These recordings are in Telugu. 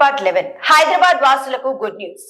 పార్ట్ 11 హైదరాబాద్ వాసులకు గుడ్ న్యూస్.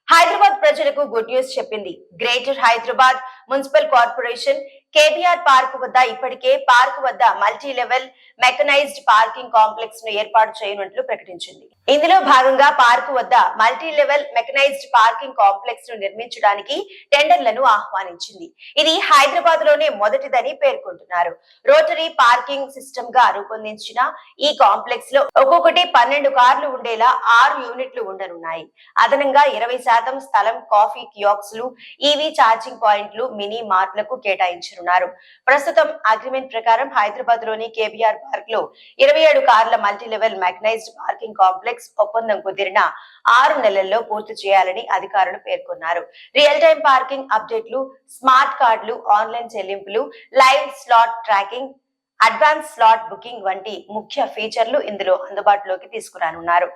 హైదరాబాద్ ప్రజలకు గుడ్ న్యూస్ చెప్పింది greater Hyderabad municipal corporation. KBR park వద్ద ఇప్పటికే పార్క్ వద్ద multi level mechanised parking complex ను ఏర్పాటు చేయనున్నట్లు ప్రకటించింది. ఇందులో భాగంగా పార్క్ వద్ద multi level mechanised parking complex ను నిర్మించడానికి టెండర్లను ఆహ్వానించింది. ఇది హైదరాబాద్ లోనే మొదటిదని పేర్కొంటున్నారు. రోటరీ పార్కింగ్ సిస్టమ్ గా రూపొందించిన ఈ కాంప్లెక్స్ లో ఒక్కొక్కటి 12 కార్లు ఉండేలా 6 యూనిట్లు ఉండనున్నాయి. అదనంగా 20% స్థలం కాఫీ కియాక్స్లు, ఈవీ ఛార్జింగ్ పాయింట్లు, మినీ మార్ట్లకు కేటాయించారు. ప్రస్తుతం అగ్రిమెంట్ ప్రకారం హైదరాబాద్ లోని కేబీఆర్ పార్క్ లో 27 కార్ల multi level mechanised parking complex ఒప్పందం కుదిరిన 6 నెలల్లో పూర్తి చేయాలని అధికారులు పేర్కొన్నారు. రియల్ టైం పార్కింగ్ అప్డేట్లు, స్మార్ట్ కార్డులు, ఆన్లైన్ చెల్లింపులు, live slot tracking, advance slot booking వంటి ముఖ్య ఫీచర్లు ఇందులో అందుబాటులోకి తీసుకురానున్నారు.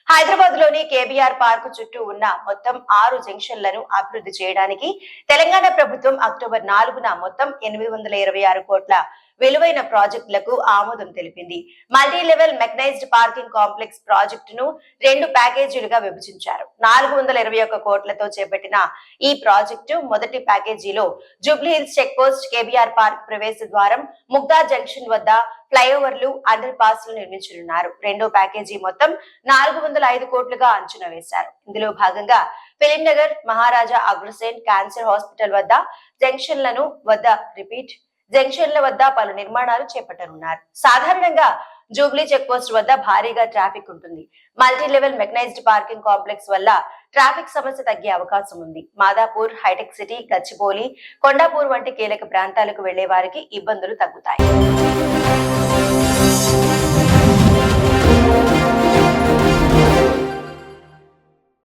హైదరాబాద్ లోని కేబీఆర్ పార్క్ చుట్టూ ఉన్న మొత్తం 6 జంక్షన్లను అభివృద్ధి చేయడానికి తెలంగాణ ప్రభుత్వం అక్టోబర్ 4న మొత్తం 826 కోట్ల విలువైన ప్రాజెక్టులకు ఆమోదం తెలిపింది. Multi level mechanised parking complex ప్రాజెక్టును 2 ప్యాకేజీలుగా విభజించారు. 421 కోట్లతో చేపట్టిన ఈ ప్రాజెక్టు మొదటి ప్యాకేజీలో Jubilee Hills check post, KBR park ప్రవేశ ద్వారం, ముగ్దా జంక్షన్ వద్ద ఫ్లైఓవర్లు, అండర్ పాస్లు నిర్మించనున్నారు. రెండో ప్యాకేజీ మొత్తం 405 కోట్లుగా అంచనా వేశారు. ఇందులో భాగంగా ఫిలింనగర్, మహారాజా అగ్రసేన్ క్యాన్సర్ హాస్పిటల్ వద్ద జంక్షన్ల వద్ద పలు నిర్మాణాలు చేపట్టనున్నారు. సాధారణంగా జూబ్లీ చెక్ పోస్ట్ వద్ద భారీగా ట్రాఫిక్ ఉంటుంది. Multi level mechanised parking complex వల్ల ట్రాఫిక్ సమస్య తగ్గే అవకాశం ఉంది. మాదాపూర్, హైటెక్ సిటీ, గచ్చిబౌలి, కొండాపూర్ వంటి కీలక ప్రాంతాలకు వెళ్లే వారికి ఇబ్బందులు తగ్గుతాయి.